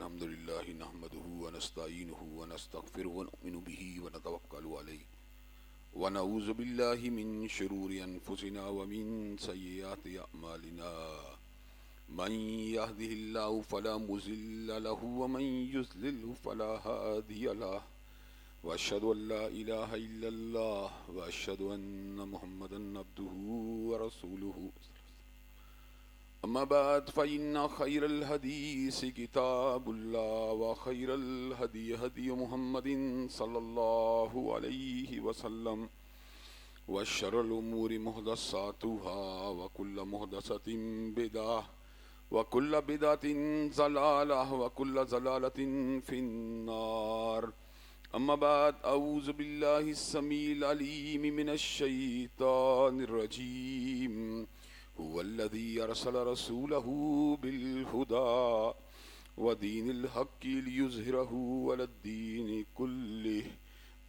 الحمد لله نحمده ونستعينه ونستغفره ونؤمن به ونتوكل عليه ونعوذ بالله من شرور أنفسنا ومن سيئات أعمالنا من يهده الله فلا مضل له ومن يضلل فلا هادي له وأشهد أن لا إله إلا الله وأشهد أن محمدا عبده ورسوله أما بعد فإن خير الحديث كتاب الله وخير الهدي هدي محمد صلى الله عليه وسلم وشر الأمور محدثاتها وكل محدثة بدعة وكل بدعة ضلالة وكل ضلالة في النار. أما بعد أعوذ بالله السميع العليم من الشيطان الرجيم. هو الذي أرسل رسوله بالهدى ودين الحق ليظهره على الدين كله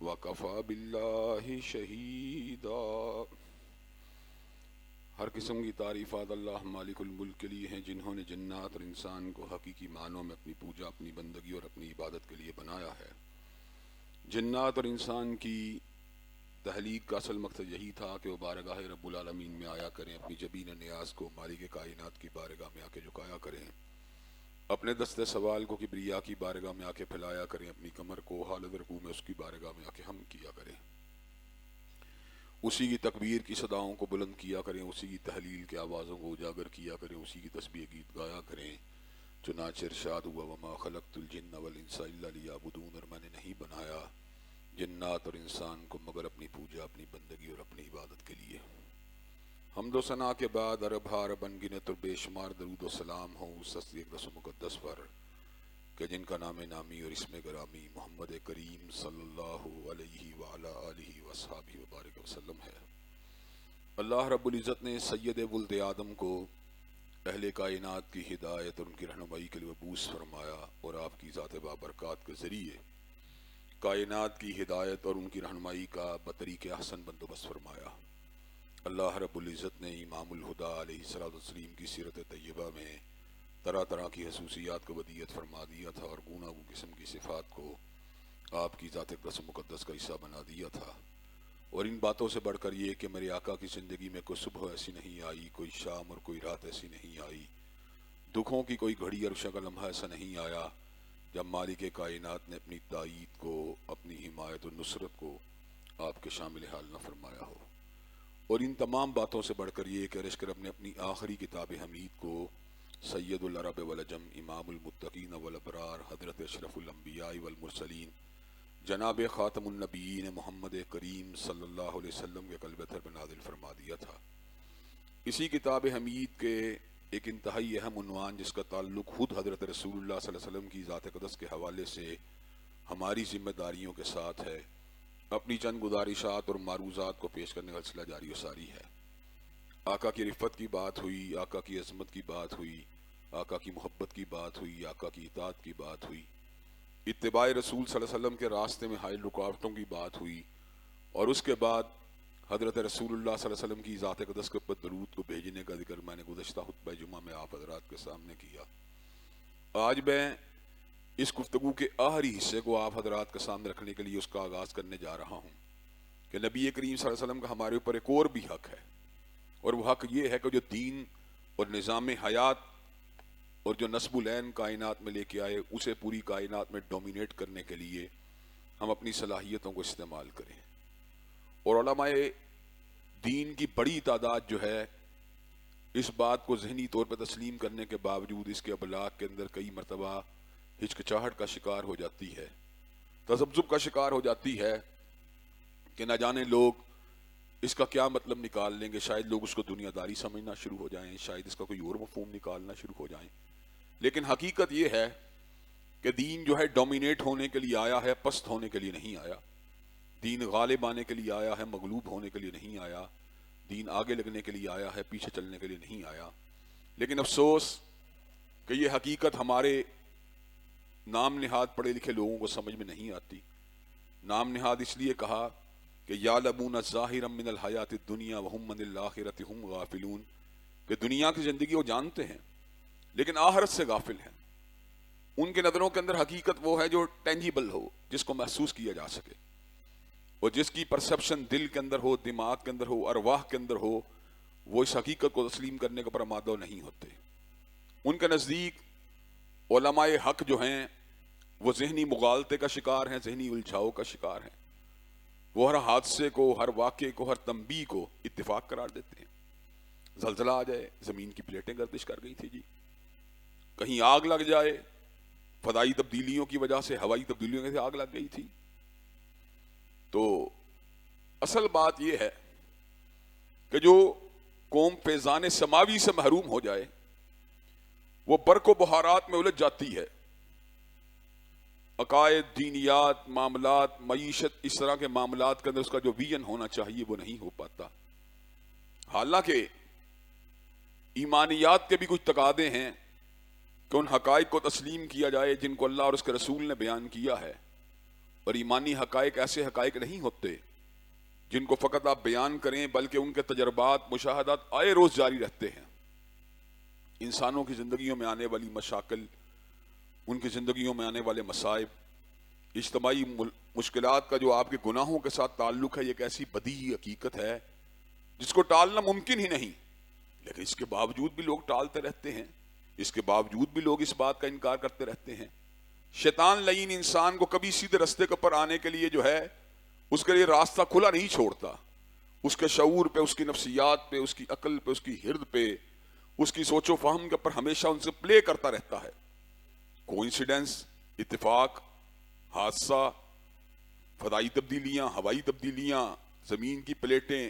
وكفى بالله شهيدا. ہر قسم کی تعریفات اللہ مالک الملک کے لیے ہیں جنہوں نے جنات اور انسان کو حقیقی معنوں میں اپنی پوجا، اپنی بندگی اور اپنی عبادت کے لیے بنایا ہے. جنات اور انسان کی تحلیق کا اصل مقصد یہی تھا کہ وہ بارگاہ رب العالمین میں آیا کریں، اپنی جبین نیاز کو مالک کائنات کی بارگاہ میں آ کے جھکایا کریں، اپنے دست سوال کو کبریا کی بارگاہ میں آ کے پھیلایا کریں، اپنی کمر کو حالت رکوع میں اس کی بارگاہ میں آ کے ہم کیا کریں، اسی کی تکبیر کی صداؤں کو بلند کیا کریں، اسی کی تحلیل کے آوازوں کو اجاگر کیا کریں، اسی کی تسبیح گیت گایا کریں. چنانچہ ارشاد ہوا وما خلقت الجن والانس الا لیعبدون، اور میں نے نہیں بنایا جنات اور انسان کو مگر اپنی پوجا، اپنی بندگی اور اپنی عبادت کے لیے. حمد و ثنا کے بعد عرب ہار بن گنت اور بے شمار درود و سلام ہوں اس ہستی اقدس و مقدس پر کہ جن کا نام نامی اور اسم گرامی محمد کریم صلی اللہ علیہ وعلی آلہ وصحبہ وبارک وسلم ہے. اللہ رب العزت نے سید ولد آدم کو اہل کائنات کی ہدایت اور ان کی رہنمائی کے لیے مبعوث فرمایا اور آپ کی ذات بابرکات کے ذریعے کائنات کی ہدایت اور ان کی رہنمائی کا بطریق احسن بندوبست فرمایا. اللہ رب العزت نے امام الہدیٰ علیہ الصلوۃ والتسلیم کی سیرت طیبہ میں طرح طرح کی خصوصیات کو ودیعت فرما دیا تھا اور گوناگوں قسم کی صفات کو آپ کی ذات اقدس مقدس کا حصہ بنا دیا تھا. اور ان باتوں سے بڑھ کر یہ کہ میرے آقا کی زندگی میں کوئی صبح ایسی نہیں آئی، کوئی شام اور کوئی رات ایسی نہیں آئی، دکھوں کی کوئی گھڑی اور شکل لمحہ ایسا نہیں آیا جب مالک کائنات نے اپنی تائید کو، اپنی حمایت و نصرت کو آپ کے شامل حال نہ فرمایا ہو. اور ان تمام باتوں سے بڑھ کر یہ کہ عرش کرب نے اپنی آخری کتاب حمید کو سید العرب والعجم، امام المتقین والابرار، حضرت اشرف الانبیاء والمرسلین، جناب خاتم النبیین محمد کریم صلی اللہ علیہ وسلم کے قلب تر پر نازل فرما دیا تھا. اسی کتاب حمید کے ایک انتہائی اہم عنوان جس کا تعلق خود حضرت رسول اللہ صلی اللہ علیہ وسلم کی ذات اقدس کے حوالے سے ہماری ذمہ داریوں کے ساتھ ہے، اپنی چند گزارشات اور معروضات کو پیش کرنے کا سلسلہ جاری و ساری ہے. آقا کی رفت کی بات ہوئی، آقا کی عظمت کی بات ہوئی، آقا کی محبت کی بات ہوئی، آقا کی اطاعت کی بات ہوئی، اتباع رسول صلی اللہ علیہ وسلم کے راستے میں حائل رکاوٹوں کی بات ہوئی، اور اس کے بعد حضرت رسول اللہ صلی اللہ علیہ وسلم کی ذات اقدس کے اوپر درود کو بھیجنے کا ذکر میں نے گزشتہ خطبہ جمعہ میں آپ حضرات کے سامنے کیا. آج میں اس گفتگو کے آخری حصے کو آپ حضرات کے سامنے رکھنے کے لیے اس کا آغاز کرنے جا رہا ہوں کہ نبی کریم صلی اللہ علیہ وسلم کا ہمارے اوپر ایک اور بھی حق ہے، اور وہ حق یہ ہے کہ جو دین اور نظام حیات اور جو نصب العین کائنات میں لے کے آئے اسے پوری کائنات میں ڈومینیٹ کرنے کے لیے ہم اپنی صلاحیتوں کو استعمال کریں. اور علماء دین کی بڑی تعداد جو ہے اس بات کو ذہنی طور پر تسلیم کرنے کے باوجود اس کے ابلاغ کے اندر کئی مرتبہ ہچکچاہٹ کا شکار ہو جاتی ہے، تذبذب کا شکار ہو جاتی ہے کہ نہ جانے لوگ اس کا کیا مطلب نکال لیں گے، شاید لوگ اس کو دنیا داری سمجھنا شروع ہو جائیں، شاید اس کا کوئی اور مفہوم نکالنا شروع ہو جائیں. لیکن حقیقت یہ ہے کہ دین جو ہے ڈومینیٹ ہونے کے لیے آیا ہے، پست ہونے کے لیے نہیں آیا. دین غالب آنے کے لیے آیا ہے، مغلوب ہونے کے لیے نہیں آیا. دین آگے لگنے کے لیے آیا ہے، پیچھے چلنے کے لیے نہیں آیا. لیکن افسوس کہ یہ حقیقت ہمارے نام نہاد پڑھے لکھے لوگوں کو سمجھ میں نہیں آتی. نام نہاد اس لیے کہا کہ یعلمون ظاہرا من الحیات الدنیا وہم من الآخرۃ ہم غافلون، کہ دنیا کی زندگی وہ جانتے ہیں لیکن آخرت سے غافل ہیں. ان کے نظروں کے اندر حقیقت وہ ہے جو ٹینجیبل ہو، جس کو محسوس کیا جا سکے، اور جس کی پرسپشن دل کے اندر ہو، دماغ کے اندر ہو، ارواح کے اندر ہو، وہ اس حقیقت کو تسلیم کرنے کے پر آمادہ نہیں ہوتے۔ ان کے نزدیک علماء حق جو ہیں وہ ذہنی مغالطے کا شکار ہیں، ذہنی الجھاؤ کا شکار ہیں۔ وہ ہر حادثے کو، ہر واقعے کو، ہر تنبیہ کو اتفاق قرار دیتے ہیں۔ زلزلہ آ جائے، زمین کی پلیٹیں گردش کر گئی تھی جی، کہیں آگ لگ جائے، فضائی تبدیلیوں کی وجہ سے، ہوائی تبدیلیوں کی وجہ سے آگ لگ گئی تھی، تو اصل بات یہ ہے کہ جو قوم فیضان سماوی سے محروم ہو جائے وہ برق و بہارات میں الجھ جاتی ہے۔ عقائد، دینیات، معاملات، معیشت، اس طرح کے معاملات کے اندر اس کا جو ویژن ہونا چاہیے وہ نہیں ہو پاتا۔ حالانکہ ایمانیات کے بھی کچھ تقاضے ہیں کہ ان حقائق کو تسلیم کیا جائے جن کو اللہ اور اس کے رسول نے بیان کیا ہے، اور ایمانی حقائق ایسے حقائق نہیں ہوتے جن کو فقط آپ بیان کریں، بلکہ ان کے تجربات، مشاہدات آئے روز جاری رہتے ہیں۔ انسانوں کی زندگیوں میں آنے والی مشاکل، ان کی زندگیوں میں آنے والے مصائب، اجتماعی مشکلات کا جو آپ کے گناہوں کے ساتھ تعلق ہے، یہ ایک ایسی بدیہی حقیقت ہے جس کو ٹالنا ممکن ہی نہیں، لیکن اس کے باوجود بھی لوگ ٹالتے رہتے ہیں، اس کے باوجود بھی لوگ اس بات کا انکار کرتے رہتے ہیں۔ شیطان لعین انسان کو کبھی سیدھے رستے کے پر آنے کے لیے جو ہے اس کے لیے راستہ کھلا نہیں چھوڑتا، اس کے شعور پہ، اس کی نفسیات پہ، اس کی عقل پہ، اس کی ہرد پہ، اس کی سوچ و فہم کے پر ہمیشہ ان سے پلے کرتا رہتا ہے۔ کوئنسیڈنس، اتفاق، حادثہ، فضائی تبدیلیاں، ہوائی تبدیلیاں، زمین کی پلیٹیں،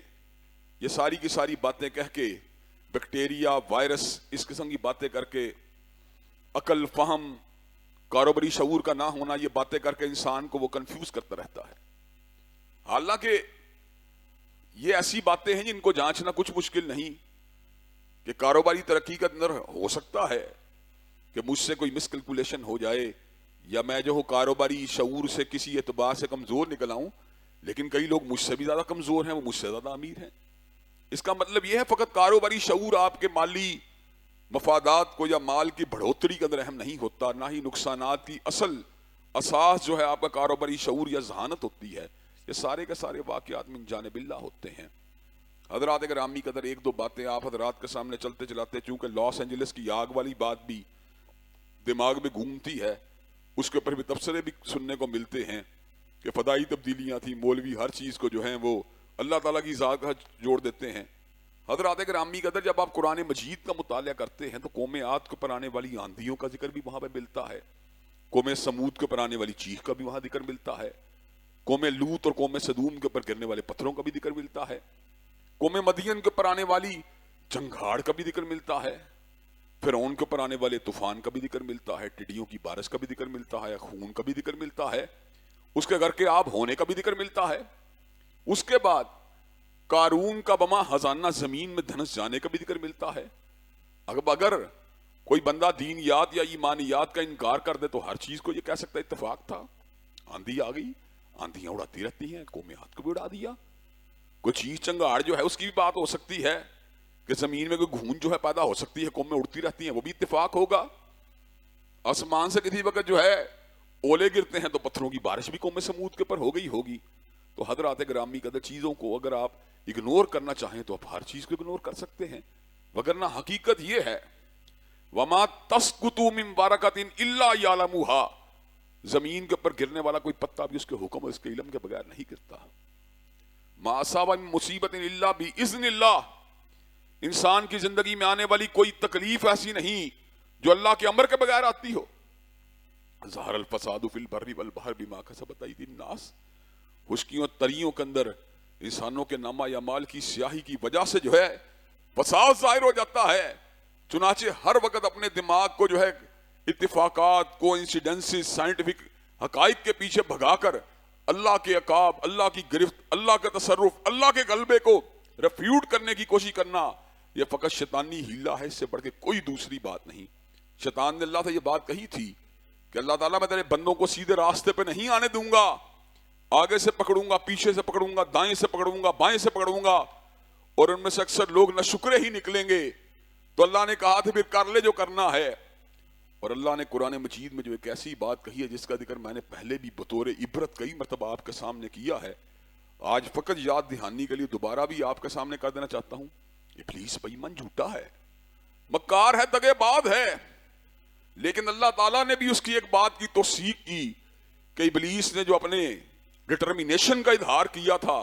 یہ ساری کی ساری باتیں کہہ کے، بیکٹیریا، وائرس، اس قسم کی باتیں کر کے، عقل، فہم، کاروباری شعور کا نہ ہونا، یہ باتیں کر کے انسان کو وہ کنفیوز کرتا رہتا ہے۔ حالانکہ یہ ایسی باتیں ہیں جن کو جانچنا کچھ مشکل نہیں کہ کاروباری ترقی کے اندر ہو سکتا ہے کہ مجھ سے کوئی مس کیلکولیشن ہو جائے، یا میں جو ہوں کاروباری شعور سے کسی اعتبار سے کمزور نکل آؤں، لیکن کئی لوگ مجھ سے بھی زیادہ کمزور ہیں، وہ مجھ سے زیادہ امیر ہیں۔ اس کا مطلب یہ ہے فقط کاروباری شعور آپ کے مالی مفادات کو یا مال کی بڑھوتری کے اندر اہم نہیں ہوتا، نہ ہی نقصانات کی اصل اساس جو ہے آپ کا کاروباری شعور یا ذہانت ہوتی ہے۔ یہ سارے کے سارے واقعات من جانب اللہ ہوتے ہیں۔ حضرات گرامی قدر، ایک دو باتیں آپ حضرات کے سامنے چلتے چلاتے، چونکہ لاس اینجلس کی آگ والی بات بھی دماغ میں گھومتی ہے، اس کے اوپر بھی تبصرے بھی سننے کو ملتے ہیں کہ فضائی تبدیلیاں تھیں، مولوی ہر چیز کو جو ہیں وہ اللہ تعالیٰ کی ذات کا جوڑ دیتے ہیں۔ حضرات گرامی قدر، جب آپ قرآن مجید کا مطالعہ کرتے ہیں تو قوم عاد کے اوپر آنے والی آندھیوں کا ذکر بھی وہاں پہ ملتا ہے، قوم سمود کے اوپر آنے والی چیخ کا بھی وہاں ذکر ملتا ہے، قوم لوط اور قوم سدوم کے اوپر گرنے والے پتھروں کا بھی ذکر ملتا ہے، قوم مدین کے اوپر آنے والی چنگھاڑ کا بھی ذکر ملتا ہے، فرعون کے اوپر آنے والے طوفان کا بھی ذکر ملتا ہے، ٹڈیوں کی بارش کا بھی ذکر ملتا ہے، خون کا بھی ذکر ملتا ہے، اس کے گھر کے آب ہونے کا بھی ذکر ملتا ہے۔ اس کے بعد قارون کا بما خزانہ زمین میں دھنس جانے کا بھی ذکر ملتا ہے۔ اگر کوئی بندہ دینیات یا ایمانیات کا انکار کر دے تو ہر چیز کو یہ کہہ سکتا ہے اتفاق تھا، آندھی آ گئی، آندھیاں اڑاتی رہتی ہیں، قوم عاد کو بھی اڑا دیا۔ کوئی چیز چنگاڑ جو ہے اس کی بھی بات ہو سکتی ہے کہ زمین میں کوئی گھون جو ہے پیدا ہو سکتی ہے، قومیں اڑتی رہتی ہیں، وہ بھی اتفاق ہوگا۔ آسمان سے کسی وقت جو ہے اولے گرتے ہیں تو پتھروں کی بارش بھی قوم سمود کے اوپر ہو گئی ہوگی۔ تو حضرات گرامی قدر، چیزوں کو اگر آپ اگنور کرنا چاہیں تو آپ ہر چیز کو اگنور کر سکتے ہیں، وگرنہ حقیقت یہ ہے وَمَا تَسْقُطُ مِن وَرَقَةٍ إِلَّا يَعْلَمُهَا، زمین کے اوپر گرنے والا کوئی پتا بھی اس کے حکم اور اس کے علم کے بغیر نہیں گرتا۔ مَا أَصَابَ مِن مُصِيبَةٍ إِلَّا بِإِذْنِ اللَّهِ، انسان کی زندگی میں آنے والی کوئی تکلیف ایسی نہیں جو اللہ کے امر کے بغیر آتی ہو۔ ظَهَرَ الْفَسَادُ فِي الْبَرِّ وَالْبَحْرِ بِمَا كَسَبَتْ أَيْدِي النَّاسِ، خشکیوں تریوں کے اندر انسانوں کے نامہ یا مال کی سیاہی کی وجہ سے جو ہے فساد ظاہر ہو جاتا ہے۔ چنانچہ ہر وقت اپنے دماغ کو جو ہے اتفاقات، کوئنسیڈنسز، سائنٹیفک حقائق کے پیچھے بھگا کر اللہ کے عقاب، اللہ کی گرفت، اللہ کا تصرف، اللہ کے غلبے کو ریفیوٹ کرنے کی کوشش کرنا، یہ فقط شیطانی ہیلہ ہے، اس سے بڑھ کے کوئی دوسری بات نہیں۔ شیطان نے اللہ سے یہ بات کہی تھی کہ اللہ تعالیٰ میں تیرے بندوں کو سیدھے راستے پہ نہیں آنے دوں گا، آگے سے پکڑوں گا، پیچھے سے پکڑوں گا، دائیں سے پکڑوں گا، بائیں سے پکڑوں گا، اور ان میں سے اکثر لوگ نہ شکرے ہی نکلیں گے۔ تو اللہ نے کہا تھا پھر کر لے جو کرنا ہے، اور اللہ نے قرآن مجید میں جو ایک ایسی بات کہی ہے جس کا ذکر میں نے پہلے بھی بطور عبرت کئی مرتبہ آپ کے سامنے کیا ہے، آج فقط یاد دہانی کے لیے دوبارہ بھی آپ کے سامنے کر دینا چاہتا ہوں. ابلیس بے ایمان جھوٹا ہے، مکار ہے، دغے باز ہے، لیکن اللہ تعالیٰ نے بھی اس کی ایک بات کی توثیق کی کہ ابلیس نے جو اپنے ڈٹرمینیشن کا اظہار کیا تھا،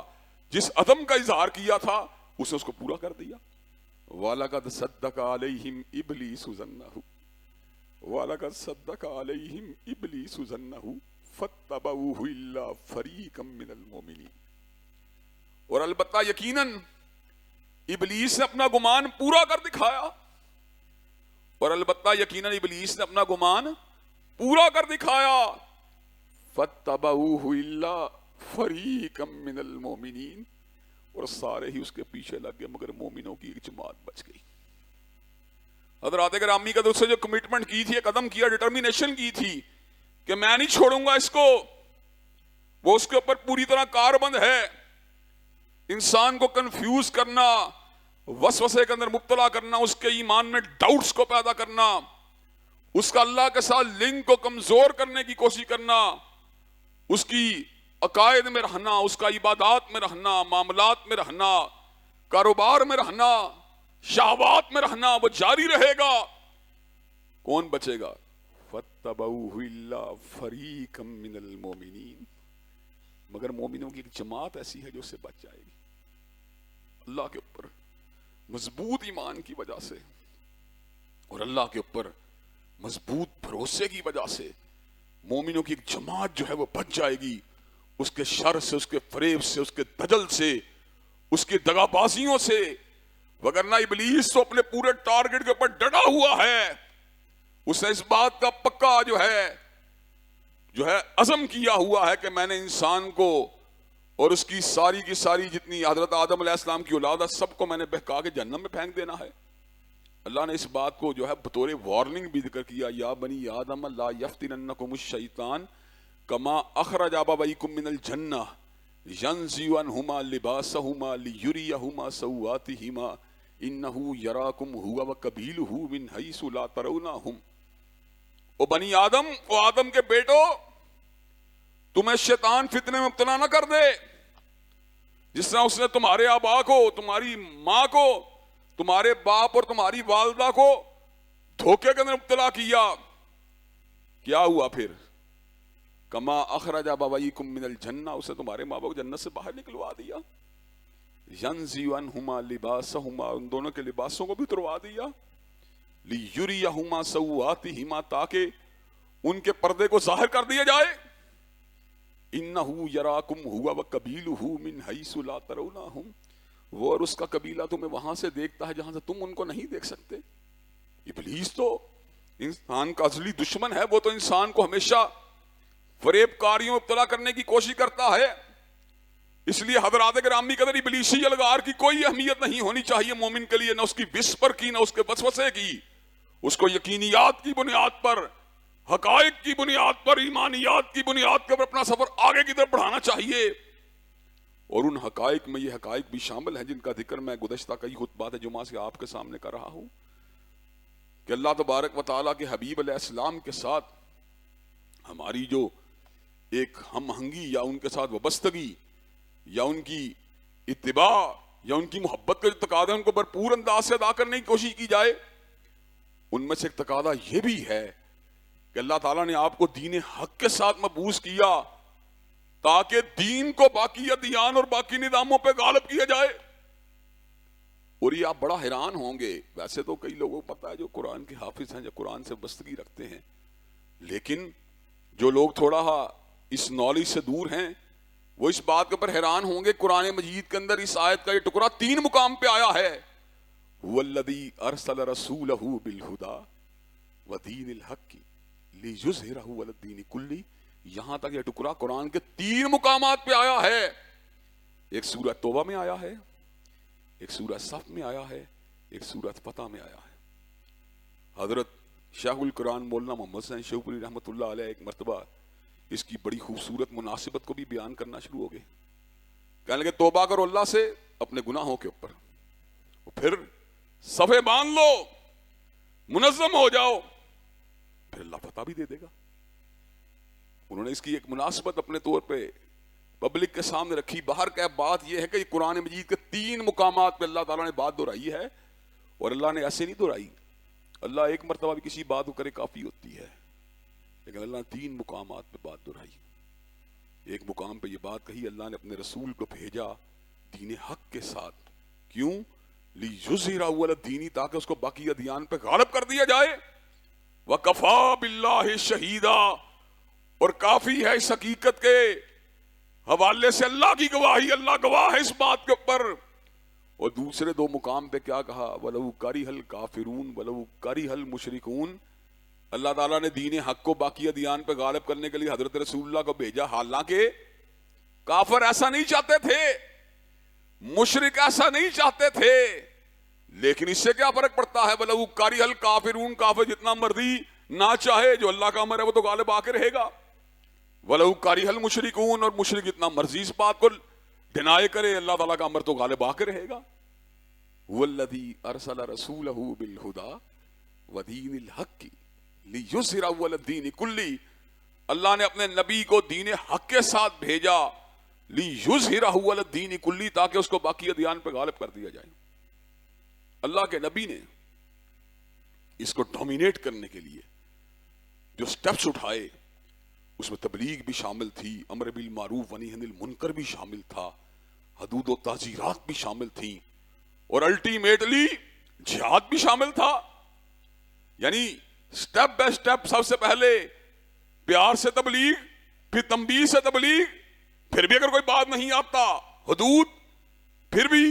جس عزم کا اظہار کیا تھا، اسے اس کو پورا کر دیا. وَلَقَدْ صَدَّقَ عَلَيْهِمْ إِبْلِيسُ ظَنَّهُ وَلَقَدْ صَدَّقَ عَلَيْهِمْ إِبْلِيسُ ظَنَّهُ فَاتَّبَعُوهُ إِلَّا فَرِيقًا مِّنَ الْمُؤْمِنِينَ. اور البتہ یقیناً ابلیس نے اپنا گمان پورا کر دکھایا، اور البتہ یقیناً ابلیس نے اپنا گمان پورا کر دکھایا. فَاتَّبَعُوهُ إِلَّا فَرِيقًا مِّنَ الْمُؤْمِنِينَ، اور سارے ہی اس کے پیچھے لگ گئے مگر مومنوں کی ایک جماعت بچ گئی. حضرات گرامی کا دوست جو کمٹمنٹ کی تھی، قدم کیا، ڈٹرمینیشن کی تھی کہ میں نہیں چھوڑوں گا اس کو، وہ اس کے اوپر پوری طرح کاربند ہے. انسان کو کنفیوز کرنا، وسوسے کے اندر مبتلا کرنا، اس کے ایمان میں ڈاؤٹس کو پیدا کرنا، اس کا اللہ کے ساتھ لنک کو کمزور کرنے کی کوشش کرنا، اس کی عقائد میں رہنا، اس کا عبادات میں رہنا، معاملات میں رہنا، کاروبار میں رہنا، شہوات میں رہنا، وہ جاری رہے گا. کون بچے گا؟ فَاتَّبَعُوهُ إِلَّا فَرِيقًا مِّنَ الْمُؤْمِنِينَ، مگر مومنوں کی ایک جماعت ایسی ہے جو اس سے بچ جائے گی. اللہ کے اوپر مضبوط ایمان کی وجہ سے اور اللہ کے اوپر مضبوط بھروسے کی وجہ سے مومنوں کی ایک جماعت جو ہے وہ بچ جائے گی اس کے شر سے، اس کے فریب سے، اس کے دجل سے، اس کی دغا بازیوں سے. وگرنہ ابلیس تو اپنے پورے ٹارگٹ کے اوپر ڈٹا ہوا ہے. اس نے اس بات کا پکا جو ہے عزم کیا ہوا ہے کہ میں نے انسان کو اور اس کی ساری جتنی حضرت آدم علیہ السلام کی اولاد ہے سب کو میں نے بہکا کے جہنم میں پھینک دینا ہے. اللہ نے اس بات کو جو ہے بطور وارننگ بھی ذکر کیا، یا بنی آدم لا یفتننکم الشیطان کما اخرج ابویکم من الجنہ ینزع عنہما لباسہما لیریہما سوآتہما انہ یراکم ہوا وقبیلہ من حیث لا ترونہم. او بنی آدم، او آدم کے بیٹو، تمہیں شیطان فتنے میں مبتلا نہ کر دے جس طرح اس نے تمہارے آبا کو، تمہاری ماں کو، تمہارے باپ اور تمہاری والدہ کو دھوکے کے اندر مبتلا کیا. کیا ہوا پھر؟ کما اخرج ابویکم من الجنہ، اسے تمہارے ماں باپ کو جنت سے باہر نکلوا دیا. ینزع عنہما لباسہما، ان دونوں کے لباسوں کو بھی اتروا دیا. لیریہما سوآتہما، تاکہ ان کے پردے کو ظاہر کر دیا جائے. انہ یراکم ہوا وقبیلہ من حیث لا ترونہم، وہ اور اس کا قبیلہ تمہیں وہاں سے دیکھتا ہے جہاں سے تم ان کو نہیں دیکھ سکتے. ابلیس تو انسان کا اصلی دشمن ہے، وہ تو انسان کو ہمیشہ فریب کاریوں میں ابتلا کرنے کی کوشش کرتا ہے. اس لیے حضرات گرامی قدر ابلیسی الغار کی کوئی اہمیت نہیں ہونی چاہیے مومن کے لیے، نہ اس کی وسپر کی، نہ اس کے وسوسے کی. اس کو یقینیات کی بنیاد پر، حقائق کی بنیاد پر، ایمانیات کی بنیاد پر اپنا سفر آگے کی طرف بڑھانا چاہیے. اور ان حقائق میں یہ حقائق بھی شامل ہیں جن کا ذکر میں گزشتہ کئی خطبات جمعہ سے آپ کے سامنے کر رہا ہوں کہ اللہ تبارک و تعالیٰ کے حبیب علیہ السلام کے ساتھ ہماری جو ایک ہم آہنگی یا ان کے ساتھ وابستگی یا ان کی اتباع یا ان کی محبت کا جو تقاضا ہے ان کو بھرپور انداز سے ادا کرنے کی کوشش کی جائے. ان میں سے ایک تقاضا یہ بھی ہے کہ اللہ تعالیٰ نے آپ کو دین حق کے ساتھ مبعوث کیا تاکہ دین کو باقی ادیان اور باقی نظاموں پہ غالب کیا جائے. اور یہ آپ بڑا حیران ہوں گے، ویسے تو کئی لوگوں کو پتا ہے جو قرآن کے حافظ ہیں، جو قرآن سے وابستگی رکھتے ہیں، لیکن جو لوگ تھوڑا اس نالج سے دور ہیں وہ اس بات کے اوپر حیران ہوں گے قرآن مجید کے اندر اس آیت کا یہ ٹکڑا 3 مقام پہ آیا ہے. والذی ارسل رسولہ بالہدی ودین الحق لیظہرہ علی الدین کلہ. یہاں تک یہ ٹکڑا قرآن کے 3 مقامات پہ آیا ہے. ایک سورہ توبہ میں آیا ہے، ایک سورہ صف میں آیا ہے، ایک سورہ فتح میں آیا ہے. حضرت شیخ القرآن مولانا محمد حسین شیخوپوری رحمۃ اللہ علیہ ایک مرتبہ اس کی بڑی خوبصورت مناسبت کو بھی بیان کرنا شروع ہو گئے. کہنے لگے توبہ کرو اللہ سے اپنے گناہوں کے اوپر، پھر صفے باندھ لو، منظم ہو جاؤ، پھر اللہ فتح بھی دے دے گا. انہوں نے اس کی ایک مناسبت اپنے طور پہ پبلک کے سامنے رکھی. باہر کا بات یہ ہے کہ قرآن مجید کے 3 مقامات پہ اللہ تعالیٰ نے بات دہرائی ہے, اور اللہ نے ایسے نہیں دہرائی. اللہ ایک مرتبہ بھی کسی بات کو کرے کافی ہوتی ہے, لیکن اللہ نے 3 مقامات پہ بات دہرائی. ایک مقام پہ یہ بات کہی, اللہ نے اپنے رسول کو بھیجا دین حق کے ساتھ. کیوں؟ لِيُظْهِرَهُ عَلَى الدِّينِ, تاکہ اس کو باقی ادیان پہ غالب کر دیا جائے. وَكَفَى بِاللَّهِ شَهِيدًا, اور کافی ہے اس حقیقت کے حوالے سے اللہ کی گواہی, اللہ گواہ ہے اس بات کے اوپر. اور دوسرے 2 مقام پہ کیا کہا؟ وَلَوْ كَرِهَ الْكَافِرُونَ وَلَوْ كَرِهَ الْمُشْرِكُونَ. اللہ تعالیٰ نے دین حق کو باقی ادیان پہ غالب کرنے کے لیے حضرت رسول اللہ کو بھیجا, حالانکہ کافر ایسا نہیں چاہتے تھے, مشرک ایسا نہیں چاہتے تھے. لیکن اس سے کیا فرق پڑتا ہے؟ وَلَوْ كَرِهَ الْكَافِرُونَ, کافر جتنا مرضی نہ چاہے, جو اللہ کا امر ہے وہ تو غالب آ کے رہے گا. وَلَوْ كَرِهَ الْمُشْرِكُونَ, اور مشرک جتنا مرضی اس بات کو ڈینائی کرے, اللہ تعالیٰ کا امر تو غالب آ کے رہے گا. هُوَ الَّذِي أَرْسَلَ رَسُولَهُ بِالْهُدَى وَدِينِ الْحَقِّ لِيُظْهِرَهُ عَلَى الدِّينِ كُلِّهِ. اللہ نے اپنے نبی کو دین حق کے ساتھ بھیجا, لِيُظْهِرَهُ عَلَى الدِّينِ كُلِّهِ, تاکہ اس کو باقی ادیان پہ غالب کر دیا جائے. اللہ کے نبی نے اس کو ڈومینیٹ کرنے کے لیے جو سٹیپس اٹھائے, اس میں تبلیغ بھی شامل تھی, امر بالمعروف ونہی عن المنکر بھی شامل تھا, حدود و تعزیرات بھی شامل تھیں, اور الٹیمیٹلی جہاد بھی شامل تھا. یعنی سٹیپ بائی سٹیپ سب سے پہلے پیار سے تبلیغ, پھر تنبیہ سے تبلیغ, پھر بھی اگر کوئی بات نہیں آتا حدود, پھر بھی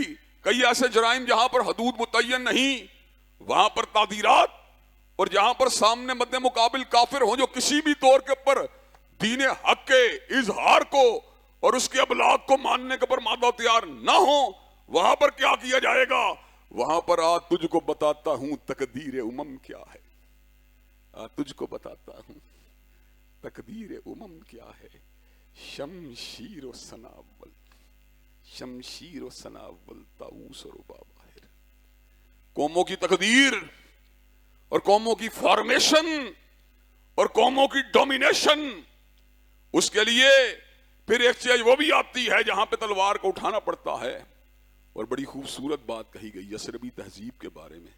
کئی ایسے جرائم جہاں پر حدود متعین نہیں وہاں پر تعزیرات, اور جہاں پر سامنے مد مقابل کافر ہوں جو کسی بھی طور کے اوپر دین حق کے اظہار کو اور اس کے ابلاغ کو ماننے کے اوپر مادہ تیار نہ ہوں, وہاں پر کیا کیا جائے گا؟ وہاں پر آج تجھ کو بتاتا ہوں تقدیر امم کیا ہے, آج تجھ کو بتاتا ہوں تقدیر امم کیا ہے. شمشیر و سناول, شمشیر و سناول طاؤس و رباب باہر. قوموں کی تقدیر اور قوموں کی فارمیشن اور قوموں کی ڈومینیشن, اس کے لیے پھر ایک چیز وہ بھی آتی ہے جہاں پہ تلوار کو اٹھانا پڑتا ہے. اور بڑی خوبصورت بات کہی گئی یثربی تہذیب کے بارے میں.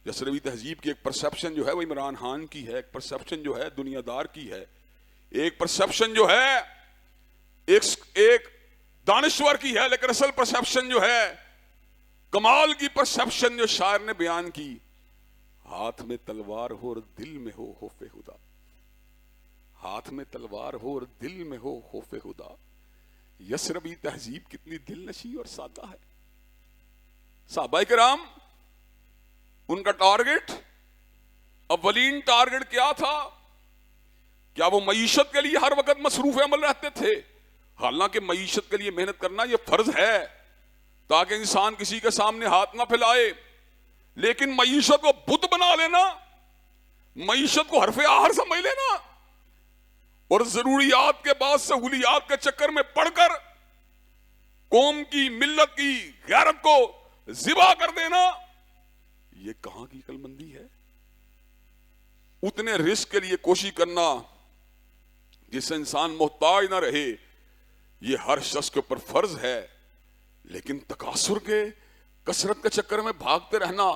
یثربی تہذیب کی ایک پرسپشن جو ہے وہ عمران خان کی ہے, ایک پرسپشن جو ہے دنیا دار کی ہے, ایک پرسپشن جو ہے ایک دانشور کی ہے, لیکن اصل پرسپشن جو ہے کمال کی پرسپشن جو شاعر نے بیان کی, ہاتھ میں تلوار ہو اور دل میں ہو خوف خدا. ہاتھ میں تلوار ہو اور دل میں ہو خوف خدا. یثربی تہذیب کتنی دل نشیں اور سادہ ہے. صحابہ کرام ان کا ٹارگٹ, اولین ٹارگٹ کیا تھا؟ کیا وہ معیشت کے لیے ہر وقت مصروف عمل رہتے تھے؟ حالانکہ معیشت کے لیے محنت کرنا یہ فرض ہے تاکہ انسان کسی کے سامنے ہاتھ نہ پھیلائے, لیکن معیشت کو بت بنا لینا, معیشت کو حرف آہر سمجھ لینا اور ضروریات کے بعد سہولیات کے چکر میں پڑ کر قوم کی ملت کی غیرت کو ذبح کر دینا, یہ کہاں کی عقل مندی ہے؟ اتنے رزق کے لیے کوشش کرنا جس سے انسان محتاج نہ رہے, یہ ہر شخص کے اوپر فرض ہے, لیکن تکاثر کے کثرت کے چکر میں بھاگتے رہنا,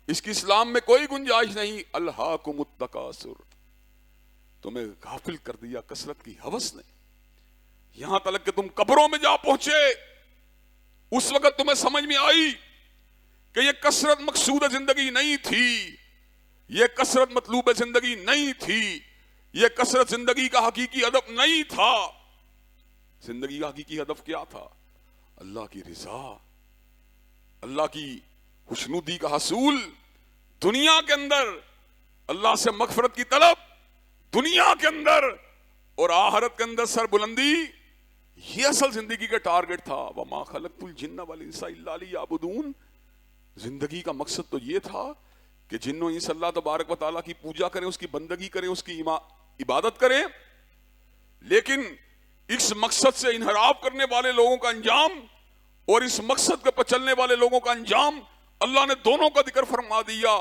اس کی اسلام میں کوئی گنجائش نہیں. الہاکم التکاثر, تمہیں غافل کر دیا کثرت کی ہوس نے, یہاں تک کہ تم قبروں میں جا پہنچے. اس وقت تمہیں سمجھ میں آئی کہ یہ کثرت مقصود زندگی نہیں تھی, یہ کثرت مطلوب زندگی نہیں تھی, یہ کثرت زندگی کا حقیقی ہدف نہیں تھا. زندگی کا حقیقی ہدف کیا تھا؟ اللہ کی رضا, اللہ کی خوشنودی کا حصول, دنیا کے اندر اللہ سے مغفرت کی طلب, دنیا کے اندر اور آخرت کے اندر سر بلندی. یہ اصل زندگی کا ٹارگٹ تھا. وَمَا خَلَقْتُ الْجِنَّ وَالْإِنسَ إِلَّا لِيَعْبُدُونَ. زندگی کا مقصد تو یہ تھا کہ جن و انس اللہ تبارک و تعالیٰ کی پوجا کریں, اس کی بندگی کریں, اس کی عبادت کریں. لیکن اس مقصد سے انحراف کرنے والے لوگوں کا انجام اور اس مقصد کے پر چلنے والے لوگوں کا انجام اللہ نے دونوں کا ذکر فرما دیا.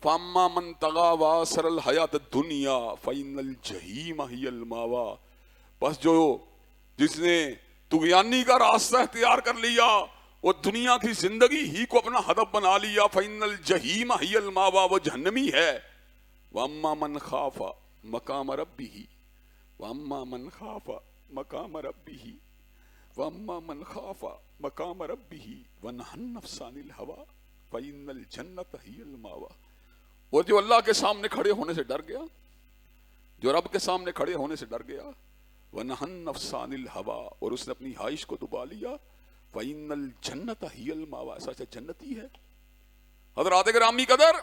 فاما من طغى واثر الحیات الدنیا فإن الجحیم ہی الماویٰ، بس جس نے طغیانی کا راستہ اختیار کر لیا، وہ دنیا کی زندگی ہی کو اپنا ہدف بنا لیا، فإن الجحیم ہی الماویٰ، وہ جہنمی ہے۔ واما من خاف مقام ربہ، واما من خاف مقام ربہ، واما من خاف مقام ربہ ونہى النفس عن الہویٰ فإن الجنۃ ہی الماویٰ۔ اور جو اللہ کے سامنے کھڑے ہونے سے ڈر گیا، جو رب کے سامنے کھڑے ہونے سے ڈر گیا، وَنَهَى النَّفْسَ عَنِ الْهَوَىٰ، اور اس نے اپنی خواہش کو دبا لیا، فَإِنَّ الْجَنَّةَ هِيَ الْمَأْوَىٰ، ایسا جنتی ہے۔ حضرات گرامی قدر،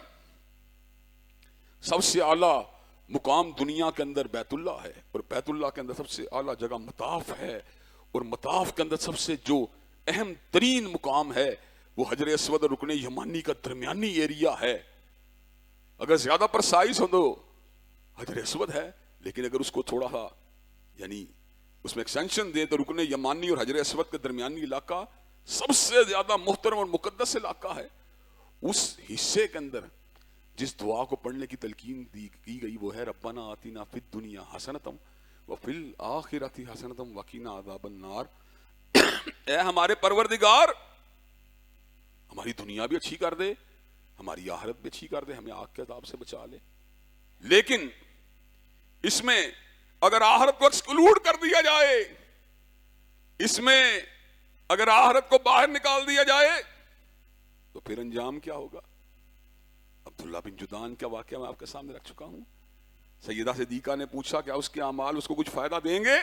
سب سے اعلیٰ مقام دنیا کے اندر بیت اللہ ہے، اور بیت اللہ کے اندر سب سے اعلیٰ جگہ مطاف ہے، اور مطاف کے اندر سب سے جو اہم ترین مقام ہے وہ حجر اسود اور رکن یمانی کا درمیانی ایریا ہے۔ اگر زیادہ پرسائز ہو تو حجر اسود ہے، لیکن اگر اس کو تھوڑا سا یعنی اس میں ایکسٹینشن دیں تو رکن یمانی اور حجر اسود کے درمیانی علاقہ سب سے زیادہ محترم اور مقدس علاقہ ہے۔ اس حصے کے اندر جس دعا کو پڑھنے کی تلقین کی گئی وہ ہے ربنا آتنا فی الدنیا حسنۃ وفی الآخرۃ حسنۃ وقنا عذاب النار۔ اے ہمارے پروردگار، ہماری دنیا بھی اچھی کر دے، ہماری آخرت بھی اچھی کر دے، ہمیں آگ کے عذاب سے بچا لے۔ لیکن اس میں اگر آخرت کو ایکسکلوڈ کر دیا جائے، اس میں اگر آخرت کو باہر نکال دیا جائے تو پھر انجام کیا ہوگا؟ عبداللہ بن جدعان کا واقعہ میں آپ کے سامنے رکھ چکا ہوں۔ سیدہ صدیقہ نے پوچھا کیا اس کے اعمال اس کو کچھ فائدہ دیں گے؟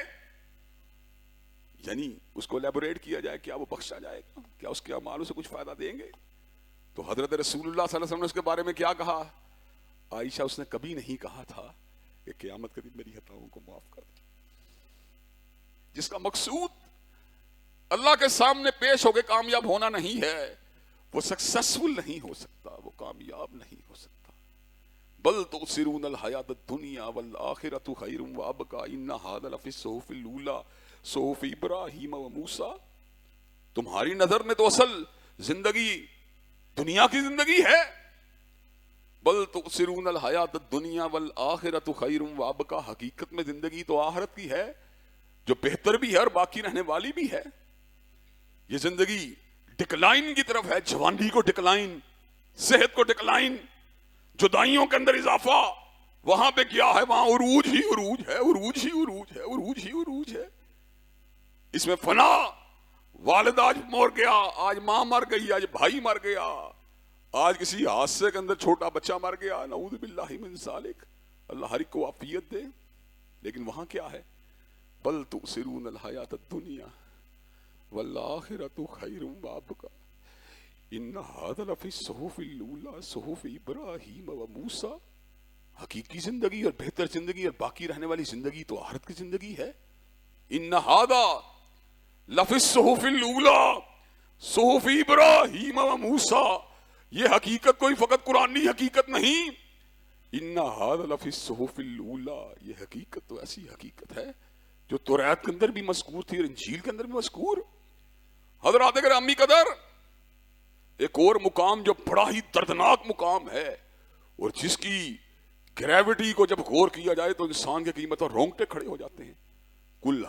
یعنی اس کو الیبوریٹ کیا جائے، کیا وہ بخشا جائے گا، کیا اس کے اعمال اسے کچھ فائدہ دیں گے؟ تو حضرت رسول اللہ صلی اللہ علیہ وسلم نے اس کے بارے میں کیا کہا؟ عائشہ، اس نے کبھی نہیں کہا تھا کہ قیامت کے دن میری خطاؤں کو معاف کر دے۔ جس کا مقصود اللہ کے سامنے پیش ہو کے کامیاب ہونا نہیں ہے، وہ سکسیسفل نہیں ہو سکتا، وہ کامیاب نہیں ہو سکتا۔ بل تؤثرون الحیات الدنیا والآخرۃ خیر وابقی ان ھذا لفی الصحف الاولی صحف ابراہیم وموسیٰ۔ تمہاری نظر میں تو اصل زندگی دنیا کی زندگی ہے۔ بل تؤثرون الحیات الدنیا والآخرۃ خیر وابقی، حقیقت میں زندگی تو آخرت کی ہے جو بہتر بھی ہے اور باقی رہنے والی بھی ہے۔ یہ زندگی ڈکلائن کی طرف ہے، جوانی کو ڈکلائن، صحت کو ڈکلائن، جدائیوں کے اندر اضافہ۔ وہاں پہ کیا ہے؟ وہاں عروج ہی عروج ہے، عروج ہی عروج ہے، عروج ہی عروج ہے۔ اس میں فنا، والد آج مر گیا، آج ماں مر گئی، آج بھائی مر گیا، آج کسی حادثے کے اندر چھوٹا بچہ مر گیا، نعوذ باللہ من ذالک، اللہ ہر ایک کو عافیت دے۔ لیکن وہاں کیا ہے؟ بل تؤثرون الحیات الدنیا والآخرۃ خیر وابقی ان ھذا لفی الصحف الاولی صحف ابراہیم وموسیٰ۔ حقیقی زندگی اور بہتر زندگی اور باقی رہنے والی زندگی تو آخرت کی زندگی ہے۔ ان ھذا لفی الصحف الاولی صحف ابراہیم وموسیٰ، یہ حقیقت کوئی فقط قرآنی حقیقت نہیں۔ ان ھذا لفی الصحف الاولی، یہ حقیقت تو ایسی حقیقت ہے جو توریت کے اندر بھی مذکور تھی اور انجیل کے اندر بھی مذکور۔ حضرات گرامی قدر، ایک اور مقام جو بڑا ہی دردناک مقام ہے اور جس کی گریوٹی کو جب غور کیا جائے تو انسان کے قیمت اور رونگٹے کھڑے ہو جاتے ہیں۔ قل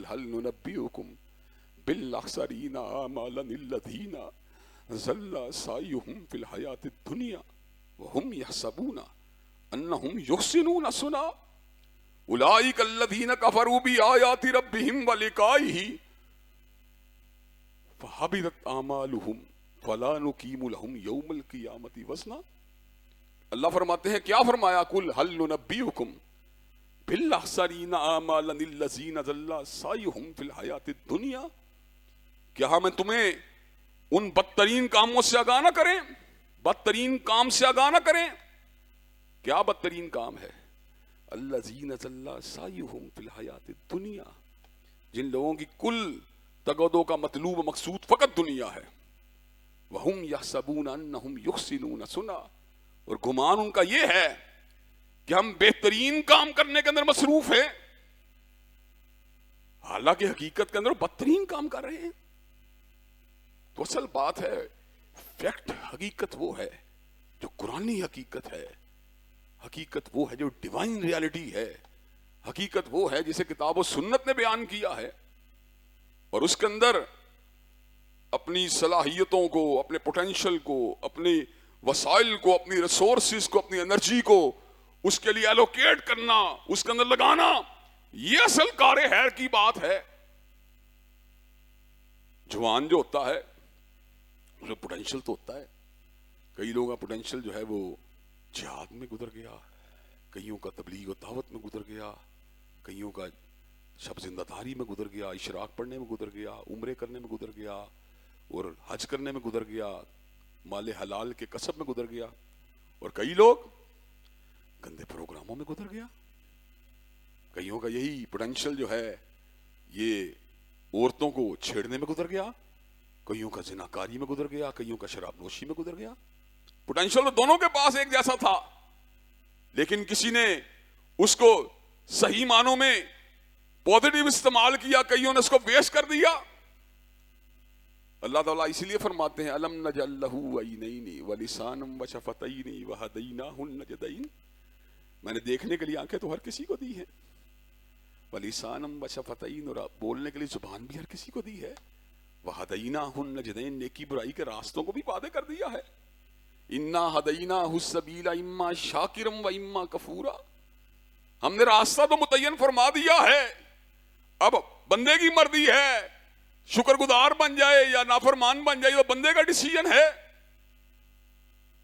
هل ننبئکم بالاخسرین اعمالا الذین ضل سعیهم فی الحیاۃ الدنیا وهم یحسبون انهم یحسنون صنعا اولئک الذین کفروا بآیات ربهم ولقائہ فحبطت اعمالهم فلا نقیم لهم یوم القیامۃ وزنا۔ اللہ فرماتے ہیں، کیا فرمایا؟ قل هل ننبئکم بالاخسرین اعمالا الذین ضل سعیهم فی الحیاۃ الدنیا، کیا میں تمہیں ان بدترین کاموں سے آگاہ نہ کریں؟ بدترین کام سے آگاہ نہ کریں؟ کیا بدترین کام ہے؟ الذین ضل سعیهم فی الحیاۃ الدنیا، جن لوگوں کی کل تگدو کا مطلوب و مقصود فقط دنیا ہے۔ وهم یحسبون انهم یحسنون صنعا، اور گمان ان کا یہ ہے کہ ہم بہترین کام کرنے کے اندر مصروف ہیں، حالانکہ حقیقت کے اندر بدترین کام کر رہے ہیں۔ تو اصل بات ہے، فیکٹ، حقیقت وہ ہے جو قرآنی حقیقت ہے، حقیقت وہ ہے جو ڈیوائن ریالٹی ہے، حقیقت وہ ہے جسے کتاب و سنت نے بیان کیا ہے، اور اس کے اندر اپنی صلاحیتوں کو، اپنے پوٹینشل کو، اپنے وسائل کو، اپنی ریسورسز کو، اپنی انرجی کو اس کے لیے ایلوکیٹ کرنا، اس کے اندر لگانا، یہ اصل کار خیر کی بات ہے۔ جوان جو ہوتا ہے اس میں پوٹینشل تو ہوتا ہے، کئی لوگوں کا پوٹینشل جو ہے وہ جہاد میں گزر گیا، کئیوں کا تبلیغ و دعوت میں گزر گیا، کئیوں کا شب زندہ داری میں گزر گیا، اشراق پڑھنے میں گزر گیا، عمرے کرنے میں گزر گیا، اور حج کرنے میں گزر گیا، مال حلال کے کسب میں گزر گیا، اور کئی لوگ گندے پروگراموں میں گزر گیا۔ کئیوں کا یہی پوٹینشل جو ہے یہ عورتوں کو چھیڑنے میں گزر گیا، کئیوں کا زناکاری میں گزر گیا، کئیوں کا شراب نوشی میں گزر گیا۔ پوٹینشل تو دونوں کے پاس ایک جیسا تھا، لیکن کسی نے اس کو صحیح معنوں میں پوزیٹیو استعمال کیا، کئیوں نے اس کو ویسٹ کر دیا۔ اللہ تعالیٰ اسی لیے فرماتے ہیں الم نجعل لہ عینین ولسانا وشفتین وہدیناہ النجدین، میں نے دیکھنے کے لیے آنکھیں تو ہر کسی کو دی ہیں، ولسانا وشفتین، اور بولنے کے لیے زبان بھی ہر کسی کو دی ہے، وہدیناہ النجدین، نیکی برائی کے راستوں کو بھی واضح کر دیا ہے، انا ہدیناہ السبیل اما شاکرا و اما کفورا، ہم نے راستہ تو متعین فرما دیا ہے، اب بندے کی مرضی ہے شکر گزار بن جائے یا نافرمان بن جائے، تو بندے کا ڈیسیژن ہے،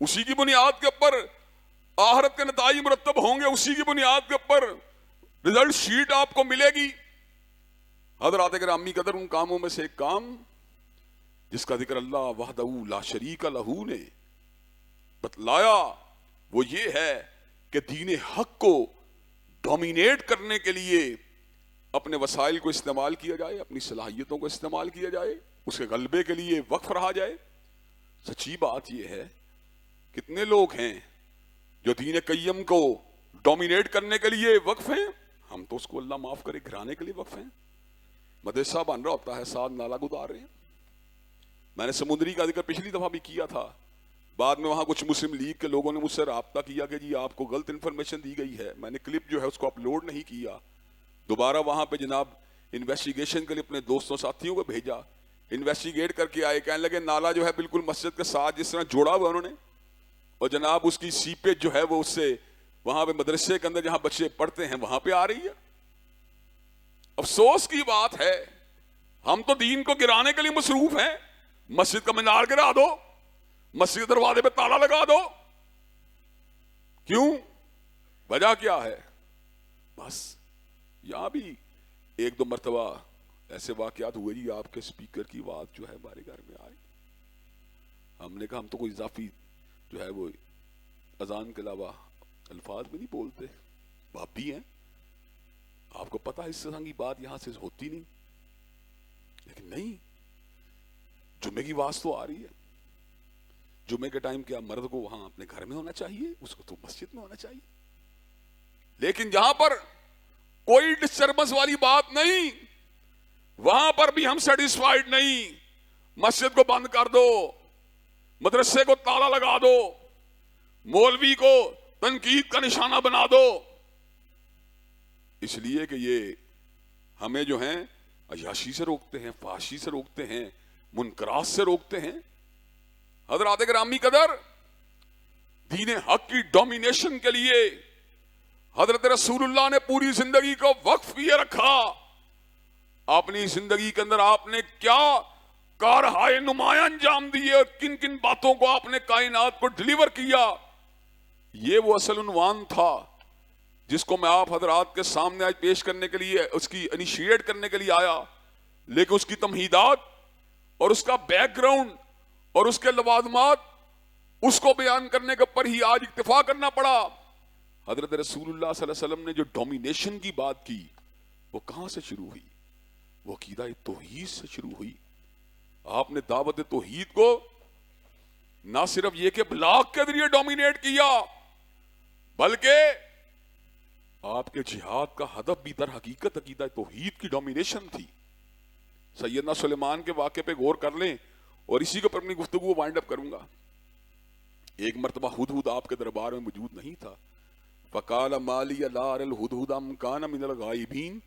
اسی کی بنیاد کے اوپر آخرت کے نتائج مرتب ہوں گے، اسی کی بنیاد کے اوپر رزلٹ شیٹ آپ کو ملے گی۔ حضرات گرامی قدر، ان کاموں میں سے ایک کام جس کا ذکر اللہ وحدہ لا شریک لہ نے بتلایا وہ یہ ہے کہ دین حق کو ڈومینیٹ کرنے کے لیے اپنے وسائل کو استعمال کیا جائے، اپنی صلاحیتوں کو استعمال کیا جائے، اس کے غلبے کے لیے وقف رہا جائے۔ سچی بات یہ ہے کتنے لوگ ہیں جو دین قیم کو ڈومینیٹ کرنے کے لیے وقف ہیں، ہم تو اس کو اللہ معاف کرے گھرانے کے لیے وقف ہیں۔ مدرسہ بن رہا ہوتا ہے، ساتھ نالا گزار رہے ہیں۔ میں نے سمندری کا ذکر پچھلی دفعہ بھی کیا تھا، بعد میں وہاں کچھ مسلم لیگ کے لوگوں نے مجھ سے رابطہ کیا کہ جی آپ کو غلط انفارمیشن دی گئی ہے، میں نے کلپ جو ہے اس کو اپلوڈ نہیں کیا، دوبارہ وہاں پہ جناب انویسٹیگیشن کے لیے اپنے دوستوں ساتھیوں کو بھیجا، انویسٹیگیٹ کر کے آئے، کہنے لگے نالا جو ہے بالکل مسجد کے ساتھ جس طرح جوڑا ہوا انہوں نے، اور جناب اس کی سیپیج جو ہے وہ اس سے وہاں پہ مدرسے کے اندر جہاں بچے پڑھتے ہیں وہاں پہ آ رہی ہے۔ افسوس کی بات ہے ہم تو دین کو گرانے کے لیے مصروف ہیں، مسجد کا مینار گرا دو، مسجد کے دروازے پہ تالا لگا دو، کیوں؟ وجہ کیا ہے؟ بس یہاں بھی ایک دو مرتبہ ایسے واقعات ہوئے جی آپ کے سپیکر کی بات جو ہے ہمارے گھر میں آئی، ہم نے کہا ہم تو کوئی اضافی جو ہے وہ اذان کے علاوہ الفاظ میں نہیں بولتے، باپ بھی ہیں، آپ کو پتا اس طرح کی بات یہاں سے ہوتی نہیں، لیکن نہیں، جمعے کی آواز تو آ رہی ہے، جمعے کے ٹائم کیا مرد کو وہاں اپنے گھر میں ہونا چاہیے، اس کو تو مسجد میں ہونا چاہیے، لیکن جہاں پر کوئی ڈسٹربنس والی بات نہیں وہاں پر بھی ہم سیٹسفائیڈ نہیں، مسجد کو بند کر دو، مدرسے کو تالا لگا دو، مولوی کو تنقید کا نشانہ بنا دو، اس لیے کہ یہ ہمیں جو ہیں عیاشی سے روکتے ہیں، فحاشی سے روکتے ہیں، منکرات سے روکتے ہیں۔ حضرات گرامی قدر، دین حق کی ڈومینیشن کے لیے حضرت رسول اللہ نے پوری زندگی کو وقف کیے رکھا، اپنی زندگی کے اندر آپ نے کیا کارہائے نمایاں انجام دیے اور کن کن باتوں کو آپ نے کائنات کو ڈلیور کیا، یہ وہ اصل عنوان تھا جس کو میں آپ حضرات کے سامنے آج پیش کرنے کے لیے، اس کی انیشیٹ کرنے کے لیے آیا، لیکن اس کی تمہیدات اور اس کا بیک گراؤنڈ اور اس کے لوازمات اس کو بیان کرنے کے پر ہی آج اکتفا کرنا پڑا۔ حضرت رسول اللہ صلی اللہ علیہ وسلم نے جو ڈومینیشن کی بات کی وہ کہاں سے شروع ہوئی؟ وہ عقیدہ توحید سے شروع ہوئی۔ آپ نے دعوت توحید کو نہ صرف یہ کہ بلاغ کے ذریعے ڈومینیٹ کیا، بلکہ آپ کے جہاد کا ہدف بھی در حقیقت عقیدہ توحید کی ڈومینیشن تھی۔ سیدنا سلیمان کے واقعے پہ غور کر لیں اور اسی کے پر اپنی گفتگو وائنڈ اپ کروں گا۔ ایک مرتبہ ہدہد آپ کے دربار میں موجود نہیں تھا. فقال ما لی لا اری الہدہد ام کان من الغائبین.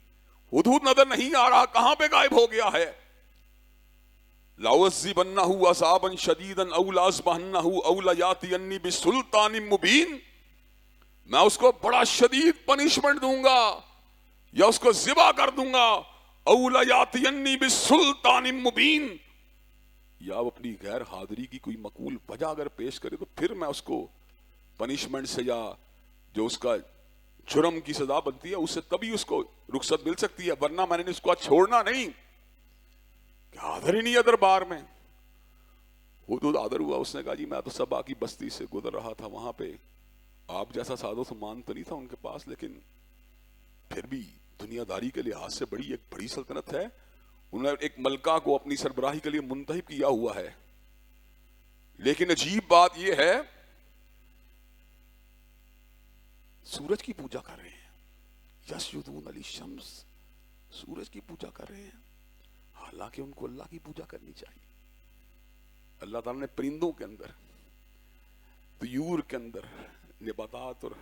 ہدہد نظر نہیں آ رہا, کہاں پہ غائب ہو گیا ہے. لَأُعَذِّبَنَّهُ عَذَابًا شَدِيدًا أَوْ لَأَذْبَحَنَّهُ أَوْ لَيَأْتِيَنِّي بِسُلْطَانٍ مُبِينٍ. میں اس کو بڑا شدید پنشمنٹ دوں گا یا اس کو ذبح کر دوں گا. أَوْ لَيَأْتِيَنِّي بِسُلْطَانٍ مُبِينٍ. یا وہ اپنی غیر حاضری کی کوئی معقول وجہ اگر پیش کرے تو پھر میں اس کو پنشمنٹ سے یا جو اس کا جرم کی سزا بنتی ہے اس سے تبھی اس کو رخصت مل سکتی ہے, ورنہ میں نے اس کو چھوڑنا نہیں. کہ حاضر ہی نہیں ہے دربار میں. ہدہد حاضر ہوا, اس نے کہا جی میں تو سبا کی بستی سے گزر رہا تھا, وہاں پہ آپ جیسا ساز و سامان تو نہیں تھا ان کے پاس, لیکن پھر بھی دنیا داری کے لحاظ سے ایک بڑی سلطنت ہے. انہوں نے ایک ملکہ کو اپنی سربراہی کے لیے منتخب کیا ہوا ہے. لیکن عجیب بات یہ ہے سورج کی پوجا کر رہے ہیں. یسجدون للشمس, سورج کی پوجا کر رہے ہیں, حالانکہ ان کو اللہ کی پوجا کرنی چاہیے. اللہ تعالیٰ نے پرندوں کے اندر, طیور کے اندر, نباتات اور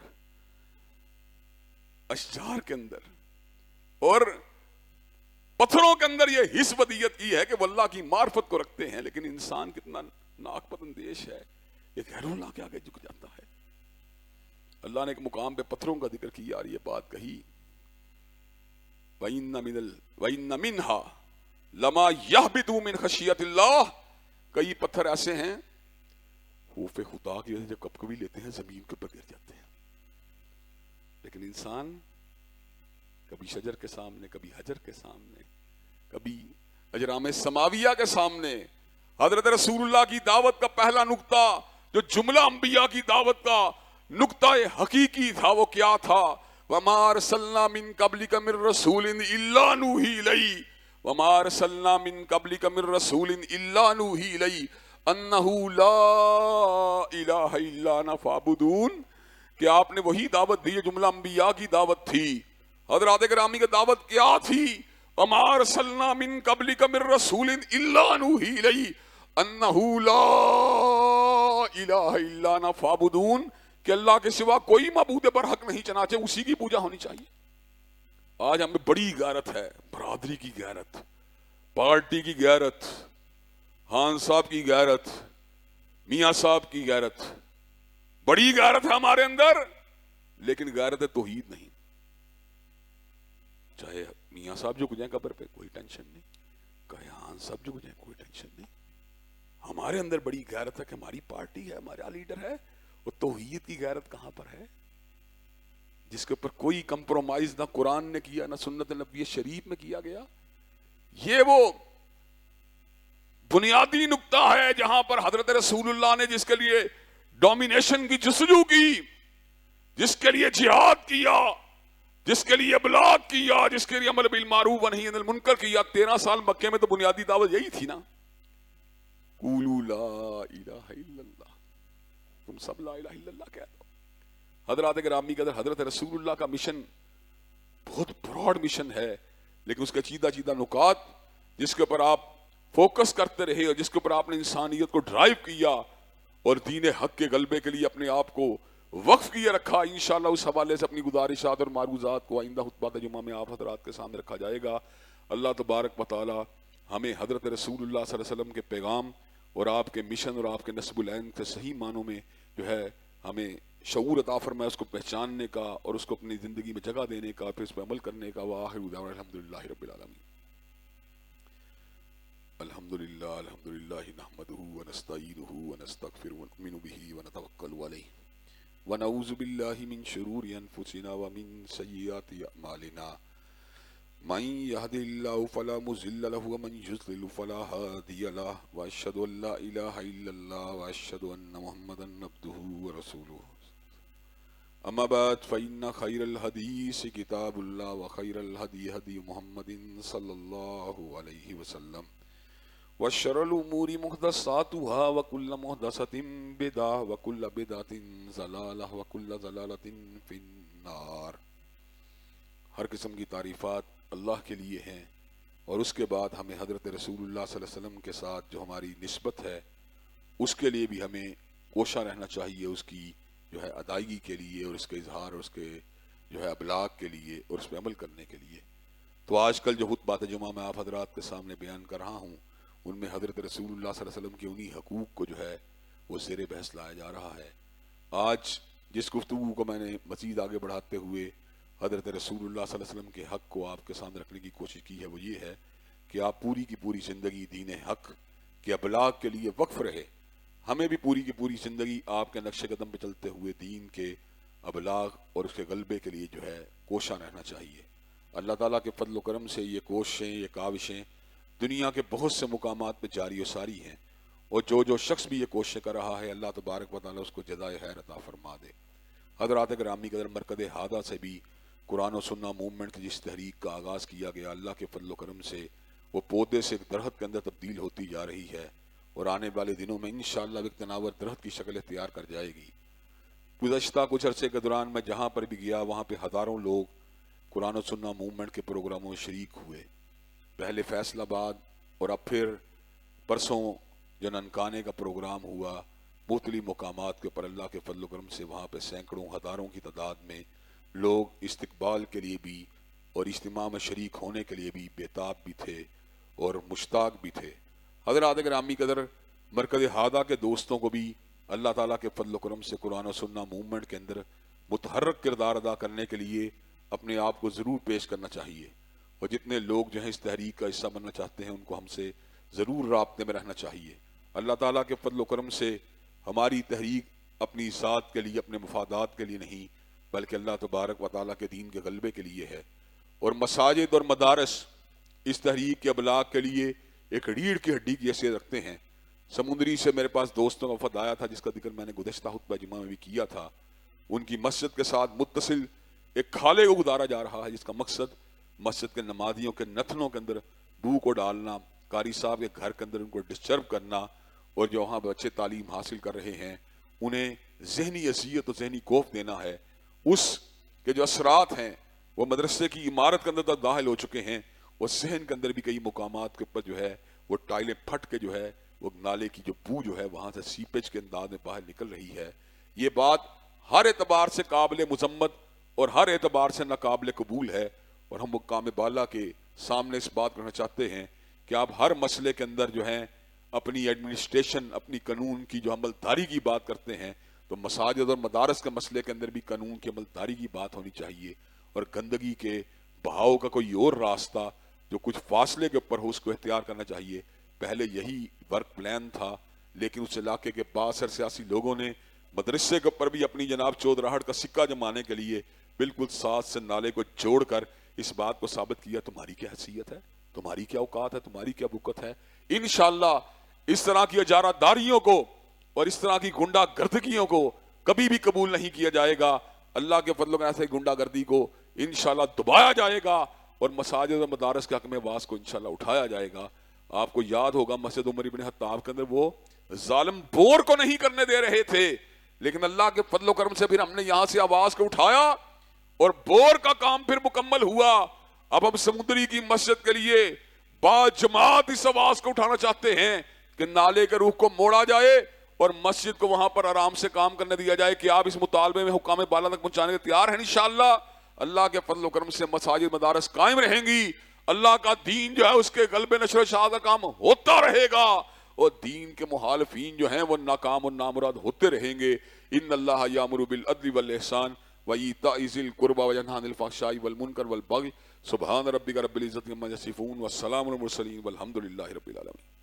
اشجار کے اندر اور پتھروں کے اندر یہ حس ودیت کی ہے کہ وہ اللہ کی معرفت کو رکھتے ہیں, لیکن انسان کتنا ناک پتندیش ہے, یہ غیر اللہ کے آگے جھک جاتا ہے. اللہ نے ایک مقام پہ پتھروں کا ذکر کیا اور یہ بات کہی وَإِنَّ مِنْهَا لَمَا يَهْبِطُ مِنْ خَشْيَةِ اللَّهِ. کئی پتھر ایسے ہیں خوف خدا کی وجہ سے جب کبھی لیتے ہیں زمین کے اوپر گر جاتے ہیں. لیکن انسان کبھی شجر کے سامنے, کبھی حجر کے سامنے, کبھی اجرام سماویہ کے سامنے حضرت رسول اللہ کی دعوت کا پہلا نقطہ جو جملہ انبیاء کی دعوت کا نقطہ حقیقی تھا وہ کیا تھا؟ وَمَا أَرْسَلْنَا مِن قَبْلِكَ مِن رَّسُولٍ إِلَّا نُوحِي إِلَيْهِ وَمَا أَرْسَلْنَا مِن قَبْلِكَ مِن رَّسُولٍ إِلَّا نُوحِي إِلَيْهِ أَنَّهُ لَا إِلَٰهَ إِلَّا أَنَا فَاعْبُدُونِ. کہ آپ نے وہی دعوت دی جو جملہ انبیاء کی دعوت تھی. حضرات گرامی کی دعوت کیا تھی؟ وَمَا أَرْسَلْنَا مِن قَبْلِكَ مِن رَّسُولٍ إِلَّا نُوحِي إِلَيْهِ أَنَّهُ لَا إِلَٰهَ إِلَّا أَنَا فَاعْبُدُونِ. کہ اللہ کے سوا کوئی معبود پر حق نہیں, چنانچہ اسی کی پوجا ہونی چاہیے. آج ہمیں بڑی غیرت ہے, برادری کی غیرت, پارٹی کی غیرت, خان صاحب کی غیرت, میاں صاحب کی غیرت, بڑی غیرت ہے ہمارے اندر, لیکن غیرت توحید نہیں. چاہے میاں صاحب جھک جائیں قبر پہ کوئی ٹینشن نہیں, چاہے خان صاحب جھک جائیں کوئی ٹینشن نہیں. ہمارے اندر بڑی غیرت ہے کہ ہماری پارٹی ہے, ہمارا لیڈر ہے. وہ توحید کی غیرت کہاں پر ہے جس کے اوپر کوئی کمپرومائز نہ قرآن نے کیا نہ سنت نبوی شریف میں کیا گیا. یہ وہ بنیادی نقطہ ہے جہاں پر حضرت رسول اللہ نے جس کے لیے ڈومینیشن کی جستجو کی, جس کے لیے جہاد کیا, جس کے لیے ابلاغ کیا, جس کے لیے امر بالمعروف و نہی عن المنکر کیا. 13 سال مکے میں تو بنیادی دعوت یہی تھی نا, قولوا لا الہ الا اللہ, تم سب لا الہ الا اللہ کہہ دو. حضرات گرامی کے اندر حضرت رسول اللہ کا مشن بہت براڈ مشن ہے, لیکن اس کے چیدہ چیدہ نکات جس کے اوپر آپ فوکس کرتے رہے اور جس کے اوپر آپ نے انسانیت کو ڈرائیو کیا اور دین حق کے غلبے کے لیے اپنے آپ کو وقف کیے رکھا. انشاءاللہ اس حوالے سے اپنی گزارشات اور معروضات کو آئندہ خطبہ جمعہ میں آپ حضرات کے سامنے رکھا جائے گا. اللہ تبارک و تعالی ہمیں حضرت رسول اللہ صلی اللہ علیہ وسلم کے پیغام اور آپ کے مشن اور آپ کے نصب العین کے صحیح معنوں میں جو ہے ہمیں شعور عطا فرمائے, اس کو پہچاننے کا اور اس کو اپنی زندگی میں جگہ دینے کا, پھر اس پہ عمل کرنے کا. وآخر دعوانا الحمدللہ رب العالمین. الحمدللہ الحمدللہ نحمدہ ونستعینہ ونستغفرہ ونؤمن بہ ونتوکل علیہ ونعوذ باللہ من شرور انفسنا ومن سیئات اعمالنا. من يهد الله فلا مضل له ومن يضلل فلا هادي له واشهد ان لا اله الا الله واشهد ان محمدا عبده ورسوله. اما بعد فان خير الحديث كتاب الله وخير الهدي هدي محمد صلى الله عليه وسلم وشر الامور محدثاتها وكل محدثة بدعة وكل بدعة ضلالة وكل ضلالة في النار. ہر قسم کی تعریفات اللہ کے لیے ہیں اور اس کے بعد ہمیں حضرت رسول اللہ صلی اللہ علیہ وسلم کے ساتھ جو ہماری نسبت ہے اس کے لیے بھی ہمیں کوشاں رہنا چاہیے اس کی جو ہے ادائیگی کے لیے اور اس کے اظہار اور اس کے جو ہے ابلاغ کے لیے اور اس پہ عمل کرنے کے لیے۔ تو آج کل جو خطبات جمعہ میں آپ حضرات کے سامنے بیان کر رہا ہوں، ان میں حضرت رسول اللہ صلی اللہ علیہ وسلم کے انہی حقوق کو جو ہے وہ زیر بحث لایا جا رہا ہے۔ آج جس گفتگو کو میں نے مزید آگے بڑھاتے ہوئے حضرت رسول اللہ صلی اللہ علیہ وسلم کے حق کو آپ کے سامنے رکھنے کی کوشش کی ہے، وہ یہ ہے کہ آپ پوری کی پوری زندگی دین حق کے ابلاغ کے لیے وقف رہے۔ ہمیں بھی پوری کی پوری زندگی آپ کے نقش قدم پہ چلتے ہوئے دین کے ابلاغ اور اس کے غلبے کے لیے جو ہے کوشاں رہنا چاہیے۔ اللہ تعالیٰ کے فضل و کرم سے یہ کوششیں، یہ کاوشیں دنیا کے بہت سے مقامات پہ جاری و ساری ہیں، اور جو شخص بھی یہ کوششیں کر رہا ہے اللہ تبارک و تعالیٰ اس کو جزائے خیر عطا فرما دے۔ حضرات گرامی قدر، مرکز ہادہ سے بھی قرآن و سنہ موومنٹ کی جس تحریک کا آغاز کیا گیا، اللہ کے فضل و کرم سے وہ پودے سے ایک درخت کے اندر تبدیل ہوتی جا رہی ہے، اور آنے والے دنوں میں انشاءاللہ ایک تناور درخت کی شکل اختیار کر جائے گی۔ گزشتہ کچھ عرصے کے دوران میں جہاں پر بھی گیا وہاں پہ ہزاروں لوگ قرآن و سنہ موومنٹ کے پروگراموں میں شریک ہوئے، پہلے فیصل آباد اور اب پھر پرسوں جو ننکانے کا پروگرام ہوا، مختلف مقامات کے اوپر اللہ کے فضل و کرم سے وہاں پہ سینکڑوں ہزاروں کی تعداد میں لوگ استقبال کے لیے بھی اور اجتماع میں شریک ہونے کے لیے بھی بےتاب بھی تھے اور مشتاق بھی تھے۔ حضرات گرامی قدر، مرکز ہادہ کے دوستوں کو بھی اللہ تعالیٰ کے فضل و کرم سے قرآن و سنہ موومنٹ کے اندر متحرک کردار ادا کرنے کے لیے اپنے آپ کو ضرور پیش کرنا چاہیے، اور جتنے لوگ جو ہیں اس تحریک کا حصہ بننا چاہتے ہیں ان کو ہم سے ضرور رابطے میں رہنا چاہیے۔ اللہ تعالیٰ کے فضل و کرم سے ہماری تحریک اپنی ذات کے لیے، اپنے مفادات کے لیے نہیں، بلکہ اللہ تبارک و تعالیٰ کے دین کے غلبے کے لیے ہے، اور مساجد اور مدارس اس تحریک کے ابلاغ کے لیے ایک ریڑھ کی ہڈی کی حیثیت رکھتے ہیں۔ سمندری سے میرے پاس دوستوں کا وفد آیا تھا جس کا ذکر میں نے گزشتہ خطبہ جمعہ میں بھی کیا تھا۔ ان کی مسجد کے ساتھ متصل ایک کھالے کو گزارا جا رہا ہے جس کا مقصد مسجد کے نمازیوں کے نتنوں کے اندر بو کو ڈالنا، قاری صاحب کے گھر کے اندر ان کو ڈسٹرب کرنا، اور جو وہاں بچے تعلیم حاصل کر رہے ہیں انہیں ذہنی اذیت و ذہنی کوف دینا ہے۔ اس کے جو اثرات ہیں وہ مدرسے کی عمارت کے اندر تک داخل ہو چکے ہیں، اور ذہن کے اندر بھی کئی مقامات کے اوپر جو ہے وہ ٹائلیں پھٹ کے جو ہے وہ نالے کی جو بو جو ہے وہاں سے سیپیج کے انداز میں باہر نکل رہی ہے۔ یہ بات ہر اعتبار سے قابل مذمت اور ہر اعتبار سے ناقابل قبول ہے، اور ہم مقام بالا کے سامنے اس بات کرنا چاہتے ہیں کہ آپ ہر مسئلے کے اندر جو ہیں اپنی ایڈمنسٹریشن، اپنی قانون کی جو عمل داری کی بات کرتے ہیں، تو مساجد اور مدارس کے مسئلے کے اندر بھی قانون کی عمل داری کی بات ہونی چاہیے، اور گندگی کے بہاؤ کا کوئی اور راستہ جو کچھ فاصلے کے اوپر ہو اس کو اختیار کرنا چاہیے۔ پہلے یہی ورک پلان تھا، لیکن اس علاقے کے بااثر سیاسی لوگوں نے مدرسے کے اوپر بھی اپنی جناب چودراہٹ کا سکہ جمانے کے لیے بالکل ساتھ سے نالے کو جوڑ کر اس بات کو ثابت کیا تمہاری کیا حیثیت ہے، تمہاری کیا اوقات ہے، تمہاری کیا بکت ہے۔ انشاءاللہ اس طرح کی اجارہ داریوں کو اور اس طرح کی گنڈا گردگیوں کو کبھی بھی قبول نہیں کیا جائے گا۔ اللہ کے فضل و کرم سے گنڈا گردی کو انشاءاللہ دبایا جائے گا، اور مساجد و مدارس کے حق میں آواز کو انشاءاللہ اٹھایا جائے گا۔ آپ کو یاد ہوگا مسجد عمر بن خطاب کے اندر وہ ظالم بور کو نہیں کرنے دے رہے تھے، لیکن اللہ کے فضل و کرم سے پھر ہم نے یہاں سے آواز کو اٹھایا اور بور کا کام پھر مکمل ہوا۔ اب ہم سمندری کی مسجد کے لیے باجماعت اس آواز کو اٹھانا چاہتے ہیں کہ نالے کے رخ کو موڑا جائے اور مسجد کو وہاں پر آرام سے کام کرنے دیا جائے۔ کہ آپ اس مطالبے میں حکام بالا تک پہنچانے کے تیار ہیں؟ انشاءاللہ اللہ کے فضل و کرم سے مساجد مدارس قائم رہیں گی، اللہ کا دین جو ہے اس کے غلبے نشر و اشاعت کا کام ہوتا رہے گا، اور دین کے مخالفین جو ہیں وہ ناکام اور نامراد ہوتے رہیں گے۔ ان اللہ یامر بالعدل والاحسان وایتاء ذی القربى وینہی عن الفحشاء والمنکر والبغی سبحان ربک رب العزۃ عما یصفون والسلام علی المرسلین والحمد للہ رب العالمین۔